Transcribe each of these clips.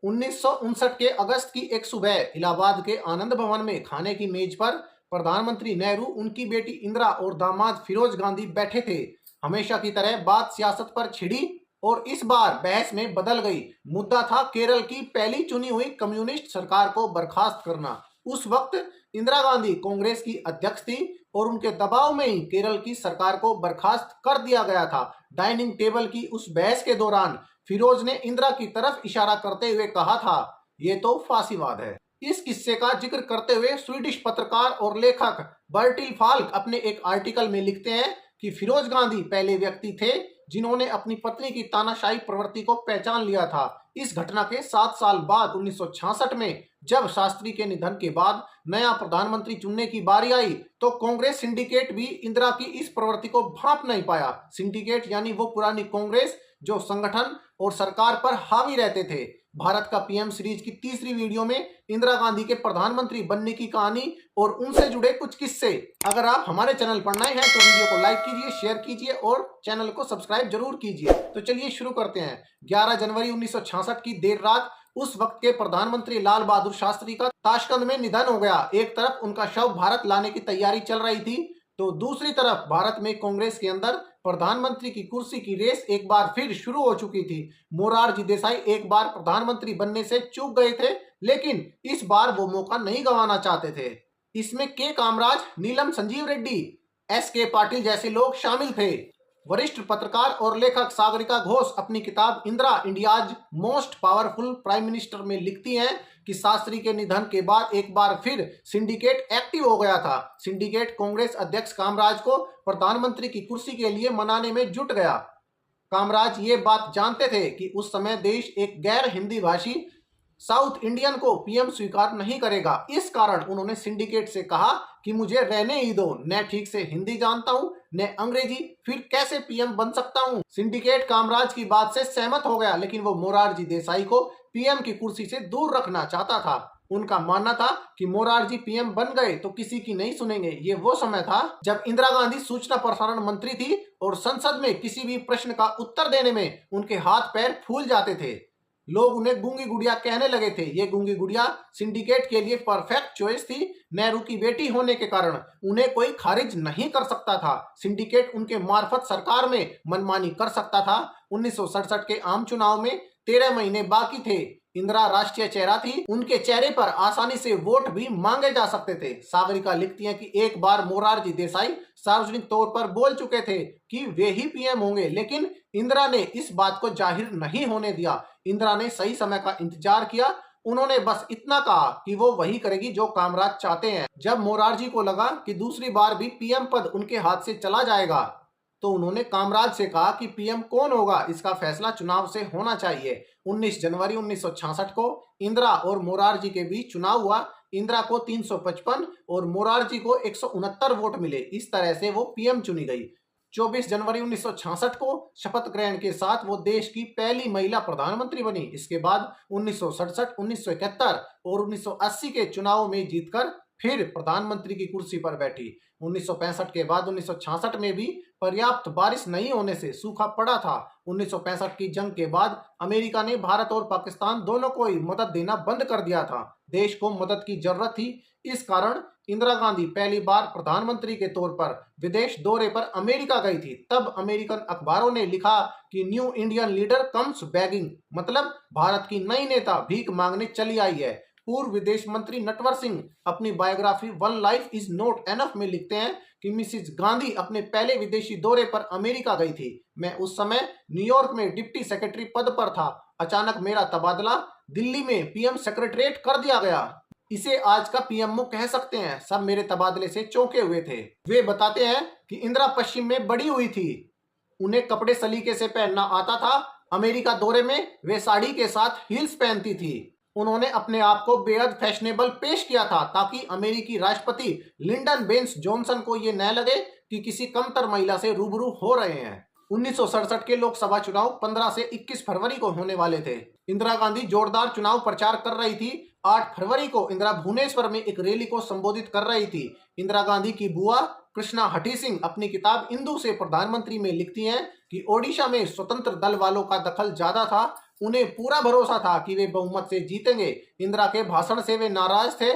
1959 के अगस्त की एक सुबह इलाहाबाद के आनंद भवन में खाने की मेज पर प्रधानमंत्री नेहरू, उनकी बेटी इंदिरा और दामाद फिरोज गांधी बैठे थे। हमेशा की तरह बात सियासत पर छिड़ी और इस बार बहस में बदल गई। मुद्दा था केरल की पहली चुनी हुई कम्युनिस्ट सरकार को बर्खास्त करना। उस वक्त इंदिरा गांधी कांग्रेस की अध्यक्ष थी और उनके दबाव में ही केरल की सरकार को बर्खास्त कर दिया गया था। डाइनिंग टेबल की उस बहस के दौरान फिरोज ने इंदिरा की तरफ इशारा करते हुए कहा था, ये तो फांसीवाद है। इस किस्से का जिक्र करते हुए स्वीडिश पत्रकार और लेखक बर्टिल फाल्क अपने एक आर्टिकल में लिखते हैं कि फिरोज गांधी पहले व्यक्ति थे जिन्होंने अपनी पत्नी की तानाशाही प्रवृत्ति को पहचान लिया था। इस घटना के 7 साल बाद 1966 में जब शास्त्री के निधन के बाद नया प्रधानमंत्री चुनने की बारी आई तो कांग्रेस सिंडिकेट भी इंदिरा की इस प्रवृत्ति को भांप नहीं पाया। सिंडिकेट यानी वो पुरानी कांग्रेस जो संगठन और सरकार पर हावी रहते थे। भारत का पीएम सीरीज की तीसरी वीडियो में इंदिरा गांधी के प्रधानमंत्री बनने की कहानी और उनसे जुड़े कुछ किस्से। अगर आप हमारे चैनल पर नए हैं तो वीडियो को लाइक कीजिए, शेयर कीजिए और चैनल को सब्सक्राइब जरूर कीजिए। तो चलिए शुरू करते हैं। 11 जनवरी 1966 की देर रात उस वक्त के प्रधानमंत्री लाल बहादुर शास्त्री का ताशकंद में निधन हो गया। एक तरफ उनका शव भारत लाने की तैयारी चल रही थी तो दूसरी तरफ भारत में कांग्रेस के अंदर प्रधानमंत्री की कुर्सी की रेस एक बार फिर शुरू हो चुकी थी। मोरारजी देसाई एक बार प्रधानमंत्री बनने से चूक गए थे, लेकिन इस बार वो मौका नहीं गंवाना चाहते थे। इसमें के कामराज, नीलम संजीव रेड्डी, एस के पाटिल जैसे लोग शामिल थे। वरिष्ठ पत्रकार और लेखक सागरिका घोष अपनी किताब Indira India's most powerful prime minister में लिखती हैं कि शास्त्री के निधन के बाद एक बार फिर सिंडिकेट एक्टिव हो गया था। सिंडिकेट कांग्रेस अध्यक्ष कामराज को प्रधानमंत्री की कुर्सी के लिए मनाने में जुट गया। कामराज ये बात जानते थे कि उस समय देश एक गैर हिंदी भाषी साउथ इंडियन को पीएम स्वीकार नहीं करेगा। इस कारण उन्होंने सिंडिकेट से कहा कि मुझे रहने ही दो, न ठीक से हिंदी जानता हूं न अंग्रेजी, फिर कैसे पीएम बन सकता हूं। सिंडिकेट कामराज की बात से सहमत हो गया, लेकिन वो मोरारजी देसाई को पीएम की कुर्सी से दूर रखना चाहता था। उनका मानना था कि मोरारजी पीएम बन गए तो किसी की नहीं सुनेंगे। ये वो समय था जब इंदिरा गांधी सूचना प्रसारण मंत्री थी और संसद में किसी भी प्रश्न का उत्तर देने में उनके हाथ पैर फूल जाते थे। लोग उन्हें गूंगी गुड़िया कहने लगे थे। ये गूंगी गुड़िया सिंडिकेट के लिए परफेक्ट चॉइस थी। नेहरू की बेटी होने के कारण उन्हें कोई खारिज नहीं कर सकता था। सिंडिकेट उनके मार्फत सरकार में मनमानी कर सकता था। 1967 के आम चुनाव में 13 महीने बाकी थे। इंदिरा राष्ट्रीय चेहरा थी, उनके चेहरे पर आसानी से वोट भी मांगे जा सकते थे। सागरिका लिखती हैं कि एक बार मोरारजी देसाई सार्वजनिक तौर पर बोल चुके थे कि वे ही पीएम होंगे, लेकिन इंदिरा ने इस बात को जाहिर नहीं होने दिया। इंदिरा ने सही समय का इंतजार किया। उन्होंने बस इतना कहा कि वो वही करेगी जो कामराज चाहते हैं। जब मोरारजी को लगा कि दूसरी बार भी पीएम पद उनके हाथ से चला जाएगा तो उन्होंने कामराज से कहा कि पीएम कौन होगा इसका फैसला चुनाव से होना चाहिए। 19 जनवरी 1966 को इंदिरा और मोरारजी के बीच चुनाव हुआ। इंदिरा को 355 और मोरारजी को 169 वोट मिले। इस तरह से वो पीएम चुनी गई। 24 जनवरी 1966 को शपथ ग्रहण के साथ वो देश की पहली महिला प्रधानमंत्री बनी। इसके बाद 1967, 1971 और 1980 के चुनावों में जीतकर फिर प्रधानमंत्री की कुर्सी पर बैठी। 1965 के बाद 1966 में भी पर्याप्त बारिश नहीं होने से सूखा पड़ा था। 1965 की जंग के बाद अमेरिका ने भारत और पाकिस्तान दोनों को ही मदद देना बंद कर दिया था। देश को मदद की जरूरत थी। इस कारण इंदिरा गांधी पहली बार प्रधानमंत्री के तौर पर विदेश दौरे पर अमेरिका गई थी। तब अमेरिकन अखबारों ने लिखा कि new Indian leader comes bagging, मतलब भारत की नई नेता भीख मांगने चली आई है। पूर्व विदेश मंत्री नटवर सिंह अपनी biography one life is not enough में लिखते हैं कि मिसिज गांधी अपने पहले विदेशी दौरे पर अमेरिका गई थी। मैं उस समय न्यूयॉर्क में डिप्टी सेक्रेटरी पद पर था। अचानक मेरा तबादला दिल्ली में पीएम सेक्रेटरीट कर दिया गया। इसे आज का पीएमओ कह सकते हैं। सब मेरे तबादले से चौंके हुए थे। वे बताते हैं कि इंदिरा पश्चिम में बड़ी हुई थी, उन्हें कपड़े सलीके से पहनना आता था। अमेरिका दौरे में वे साड़ी के साथ हील्स पहनती थी। उन्होंने अपने आप को बेहद फैशनेबल पेश किया था ताकि अमेरिकी राष्ट्रपति लिंडन बेंस जॉनसन को यह न लगे कि किसी कमतर महिला से रूबरू हो रहे हैं। 1967 के लोकसभा चुनाव 15 से 21 फरवरी को होने वाले थे। इंदिरा गांधी जोरदार चुनाव प्रचार कर रही थी। 8 फरवरी को इंदिरा भुवनेश्वर में एक रैली को संबोधित कर रही थी। इंदिरा गांधी की बुआ कृष्णा हठी सिंह अपनी किताब इंदू से प्रधानमंत्री में लिखती हैं कि ओडिशा में स्वतंत्र दल वालों का दखल ज्यादा था उन्हें पूरा भरोसा था कि वे बहुमत से जीतेंगे। इंदिरा के भाषण से वे नाराज थे।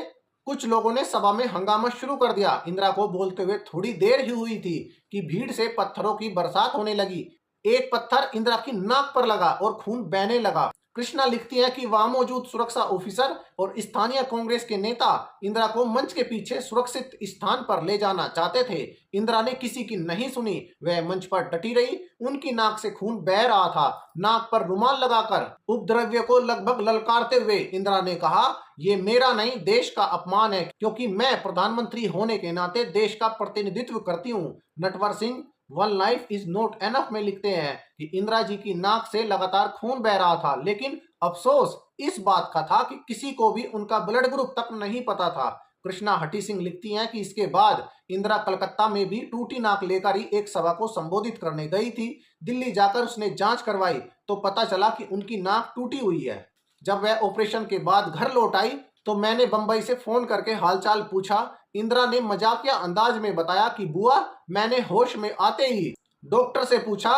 कुछ लोगों ने सभा में हंगामा शुरू कर दिया। इंदिरा को बोलते हुए थोड़ी देर ही हुई थी कि भीड़ से पत्थरों की बरसात होने लगी। एक पत्थर इंदिरा की नाक पर लगा और खून बहने लगा। कृष्णा लिखती हैं कि वहां मौजूद सुरक्षा ऑफिसर और स्थानीय कांग्रेस के नेता इंदिरा को मंच के पीछे सुरक्षित स्थान पर ले जाना चाहते थे। इंदिरा ने किसी की नहीं सुनी। वह मंच पर डटी रही। उनकी नाक से खून बह रहा था। नाक पर रुमाल लगाकर उपद्रव्य को लगभग ललकारते हुए इंदिरा ने कहा, ये मेरा नहीं देश का अपमान है, क्योंकि मैं प्रधानमंत्री होने के नाते देश का प्रतिनिधित्व करती हूँ। Natwar Singh one life is not enough में लिखते हैं कि इंदिरा जी की नाक से लगातार खून बह रहा था, लेकिन अफसोस इस बात का था कि किसी को भी उनका ब्लड ग्रुप तक नहीं पता था। कृष्णा हटी सिंह लिखती हैं कि इसके बाद इंदिरा कलकत्ता में भी टूटी नाक लेकर ही एक सभा को संबोधित करने गई थी। दिल्ली जाकर उसने जांच करवाई तो पता चला कि उनकी नाक टूटी हुई है। जब वह ऑपरेशन के बाद घर लौट आई तो मैंने बंबई से फोन करके हालचाल पूछा। इंदिरा ने मजाकिया अंदाज में बताया कि बुआ, मैंने होश में आते ही डॉक्टर से पूछा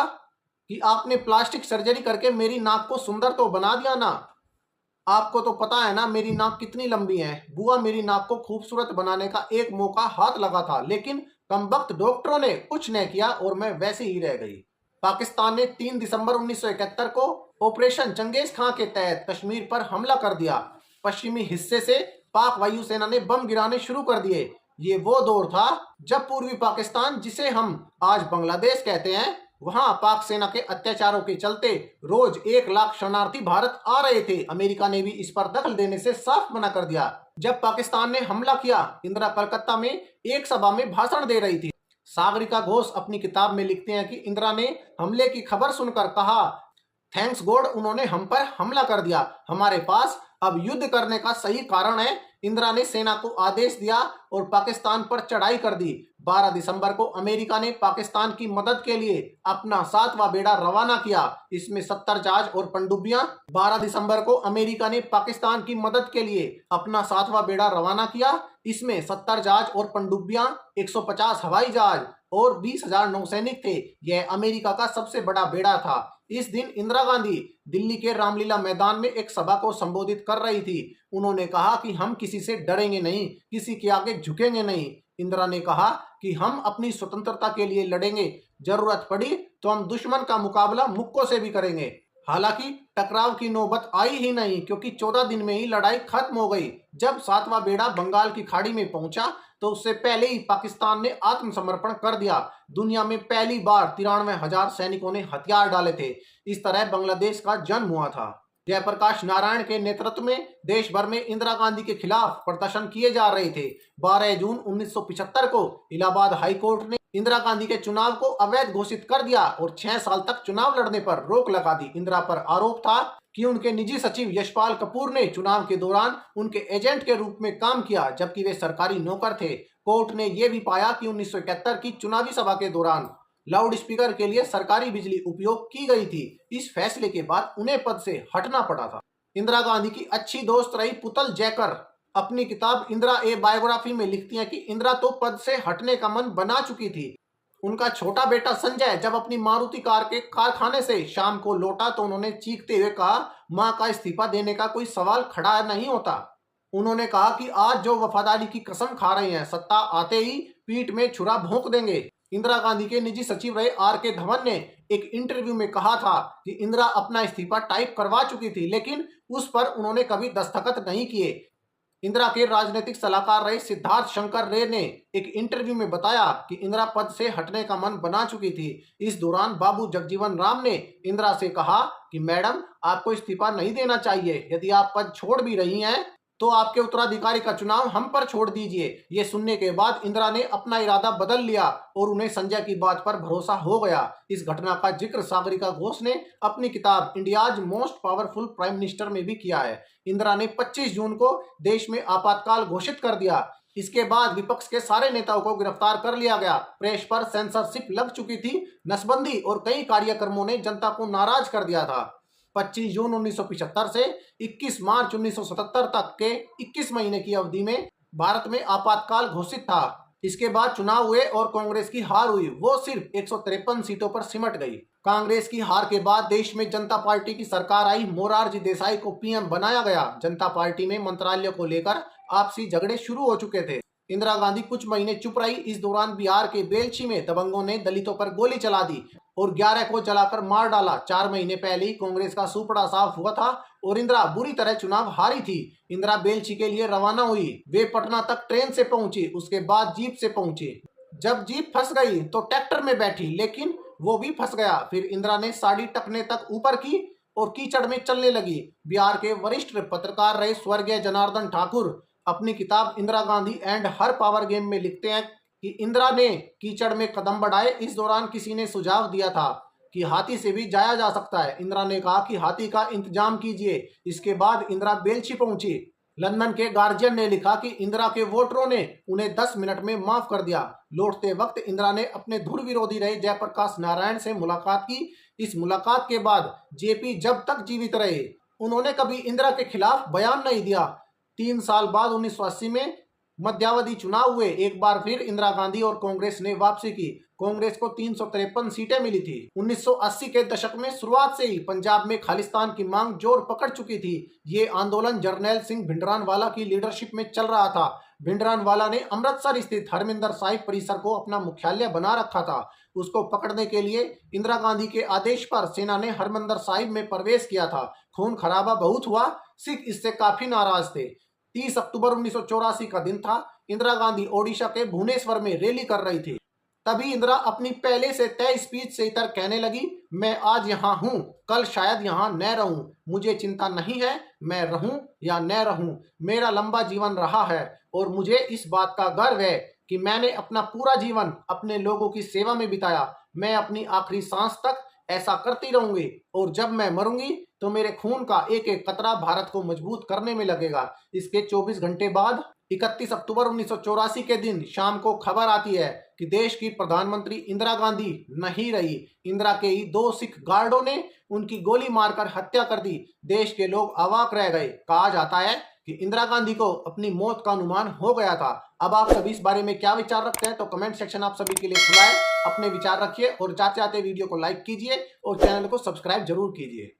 कि आपने प्लास्टिक सर्जरी करके मेरी नाक को सुंदर तो बना दिया ना। आपको तो पता है ना मेरी नाक कितनी लंबी है। बुआ, मेरी नाक को खूबसूरत बनाने का एक मौका हाथ लगा था, लेकिन कमबख्त डॉक्टरों ने कुछ नहीं किया और मैं वैसे ही रह गई। पाकिस्तान ने 3 दिसंबर 1971 को ऑपरेशन चंगेज खां के तहत कश्मीर पर हमला कर दिया। पश्चिमी हिस्से से पाक वायुसेना ने बम गिराने शुरू कर दिए। ये वो दौर था जब पूर्वी पाकिस्तान, जिसे हम आज बांग्लादेश कहते हैं, वहां पाक सेना के अत्याचारों के चलते रोज 1 लाख शरणार्थी भारत आ रहे थे। अमेरिका ने भी इस पर दखल देने से साफ मना कर दिया। जब पाकिस्तान ने हमला किया, इंदिरा कलकत्ता में एक सभा में भाषण दे रही थी। सागरिका घोष अपनी किताब में लिखते हैं कि इंदिरा ने हमले की खबर सुनकर कहा, थैंक्स गॉड उन्होंने हम पर हमला कर दिया। हमारे पास अब युद्ध करने का सही कारण है। इंदिरा ने सेना को आदेश दिया और पाकिस्तान पर चढ़ाई कर दी। 12 दिसंबर को अमेरिका ने पाकिस्तान की मदद के लिए अपना 7वां बेड़ा रवाना किया। इसमें 70 जहाज और पनडुब्बियां। 12 दिसंबर को अमेरिका ने पाकिस्तान की मदद के लिए अपना 7वां बेड़ा रवाना किया। इसमें 70 जहाज और पनडुब्बियां, 150 हवाई जहाज और 20,000 नौसैनिक थे। यह अमेरिका का सबसे बड़ा बेड़ा था। इस दिन इंदिरा गांधी दिल्ली के रामलीला मैदान में एक सभा को संबोधित कर रही थी। उन्होंने कहा कि हम किसी से डरेंगे नहीं, किसी के आगे झुकेंगे नहीं। इंदिरा ने कहा कि हम अपनी स्वतंत्रता के लिए लड़ेंगे। जरूरत पड़ी तो हम दुश्मन का मुकाबला मुक्कों से भी करेंगे। हालांकि टकराव की नौबत आई ही नहीं, क्योंकि 14 दिन में ही लड़ाई खत्म हो गई। जब 7वां बेड़ा बंगाल की खाड़ी में पहुंचा तो उससे पहले ही पाकिस्तान ने आत्मसमर्पण कर दिया। दुनिया में पहली बार 93,000 सैनिकों ने हथियार डाले थे। इस तरह बांग्लादेश का जन्म हुआ था। जयप्रकाश नारायण के नेतृत्व में देश भर में इंदिरा गांधी के खिलाफ प्रदर्शन किए जा रहे थे। 12 जून 1975 को इलाहाबाद हाई कोर्ट ने इंदिरा गांधी के चुनाव को अवैध घोषित कर दिया और 6 साल तक चुनाव लड़ने पर रोक लगा दी। इंदिरा पर आरोप था कि उनके निजी सचिव यशपाल कपूर ने चुनाव के दौरान उनके एजेंट के रूप में काम किया, जबकि वे सरकारी नौकर थे। कोर्ट ने यह भी पाया कि 1971 की चुनावी सभा के दौरान लाउड स्पीकर के लिए सरकारी बिजली उपयोग की गई थी। इस फैसले के बाद उन्हें पद से हटना पड़ा था। इंदिरा गांधी की अच्छी दोस्त रही पुतल जयकर अपनी किताब इंदिरा ए बायोग्राफी में लिखती हैं कि इंदिरा तो पद से हटने का मन बना चुकी थी। उनका छोटा बेटा संजय जब अपनी मारुति कार के कारखाने से शाम को लौटा तो उन्होंने चीखते हुए कहा, मां का इस्तीफा देने का कोई सवाल खड़ा नहीं होता। उन्होंने कहा कि आज जो वफादारी की कसम खा रहे हैं, सत्ता आते ही पीठ में छुरा भोंक देंगे। इंदिरा गांधी के निजी सचिव रहे R.K. धवन ने एक इंटरव्यू में कहा था कि इंदिरा अपना इस्तीफा टाइप करवा चुकी थी, लेकिन उस पर उन्होंने कभी दस्तखत नहीं किए। इंदिरा के राजनीतिक सलाहकार रहे सिद्धार्थ शंकर रे ने एक इंटरव्यू में बताया कि इंदिरा पद से हटने का मन बना चुकी थी। इस दौरान बाबू जगजीवन राम ने इंदिरा से कहा कि मैडम, आपको इस्तीफा नहीं देना चाहिए। यदि आप पद छोड़ भी रही हैं तो आपके उत्तराधिकारी का चुनाव हम पर छोड़ दीजिए। ये सुनने के बाद इंदिरा ने अपना इरादा बदल लिया और उन्हें संजय की बात पर भरोसा हो गया। इस घटना का जिक्र सागरिका घोष ने अपनी किताब India's most powerful prime minister में भी किया है। इंदिरा ने 25 जून को देश में आपातकाल घोषित कर दिया। इसके बाद विपक्ष के सारे नेताओं को गिरफ्तार कर लिया गया। प्रेस पर सेंसरशिप लग चुकी थी। नसबंदी और कई कार्यक्रमों ने जनता को नाराज कर दिया था। 25 जून 1975 से 21 मार्च 1977 तक के 21 महीने की अवधि में भारत में आपातकाल घोषित था। इसके बाद चुनाव हुए और कांग्रेस की हार हुई, वो सिर्फ 153 सीटों पर सिमट गई। कांग्रेस की हार के बाद देश में जनता पार्टी की सरकार आई। मोरारजी देसाई को पीएम बनाया गया। जनता पार्टी में मंत्रालयों को लेकर आपसी झगड़े शुरू हो चुके थे। इंदिरा गांधी कुछ महीने चुप रही। इस दौरान बिहार के बेलछी में दबंगों ने दलितों पर गोली चला दी और 11 को जलाकर मार डाला। 4 महीने पहले ही कांग्रेस का सुपड़ा साफ हुआ था और इंदिरा बुरी तरह चुनाव हारी थी। इंदिरा बेलछी के लिए रवाना हुई। वे पटना तक ट्रेन से पहुंची, उसके बाद जीप से पहुंची। जब जीप फंस गई तो ट्रैक्टर में बैठी, लेकिन वो भी फंस गया। फिर इंदिरा ने साड़ी टकने तक ऊपर की और कीचड़ में चलने लगी। बिहार के वरिष्ठ पत्रकार रहे स्वर्गीय जनार्दन ठाकुर अपनी किताब Indira Gandhi and her power game में लिखते हैं कि इंदिरा ने कीचड़ में कदम बढ़ाए। इस दौरान किसी ने सुझाव दिया था कि हाथी से भी जाया जा सकता है। इंदिरा ने कहा कि हाथी का इंतजाम कीजिए। इसके बाद इंदिरा बेलछी पहुंची। लंदन के गार्जियन ने लिखा कि इंदिरा के वोटरों ने उन्हें 10 मिनट में माफ कर दिया। लौटते वक्त इंदिरा ने अपने धुर विरोधी रहे जयप्रकाश नारायण से मुलाकात की। इस मुलाकात के बाद जेपी जब तक जीवित रहे उन्होंने कभी इंदिरा के खिलाफ बयान नहीं दिया। 3 साल बाद 1980 में मध्यावधि चुनाव हुए। एक बार फिर इंदिरा गांधी और कांग्रेस ने वापसी की। कांग्रेस को 353 सीटें मिली थी। 1980 के दशक में शुरुआत से ही पंजाब में खालिस्तान की मांग जोर पकड़ चुकी थी। ये आंदोलन जर्नैल सिंह भिंडरानवाला की लीडरशिप में चल रहा था। भिंडरानवाला ने अमृतसर स्थित हरमिंदर साहिब परिसर को अपना मुख्यालय बना रखा था। उसको पकड़ने के लिए इंदिरा गांधी के आदेश पर सेना ने हरमिंदर साहिब में प्रवेश किया था। खून खराबा बहुत हुआ। सिख इससे काफी नाराज थे। 30 अक्टूबर 1984 का दिन था। इंदिरा गांधी ओडिशा के भुवनेश्वर में रैली कर रही थी। तभी इंदिरा अपनी पहले से तय स्पीच से इतर कहने लगी, मैं आज यहाँ हूँ, कल शायद यहाँ न रहूं। मुझे चिंता नहीं है मैं रहूं या न रहूं। मेरा लंबा जीवन रहा है और मुझे इस बात का गर्व है कि मैंने अपना पूरा जीवन अपने लोगों की सेवा में बिताया। मैं अपनी आखिरी सांस तक ऐसा करती रहूंगी और जब मैं मरूंगी तो मेरे खून का एक एक कतरा भारत को मजबूत करने में लगेगा। इसके 24 घंटे बाद 31 अक्टूबर 1984 के दिन शाम को खबर आती है कि देश की प्रधानमंत्री इंदिरा गांधी नहीं रही। इंदिरा के ही 2 सिख गार्डों ने उनकी गोली मारकर हत्या कर दी। देश के लोग अवाक रह गए। कहा जाता है कि इंदिरा गांधी को अपनी मौत का अनुमान हो गया था। अब आप सभी इस बारे में क्या विचार रखते हैं तो कमेंट सेक्शन आप सभी के लिए खुला है। अपने विचार रखिए और जाते जाते वीडियो को लाइक कीजिए और चैनल को सब्सक्राइब जरूर कीजिए।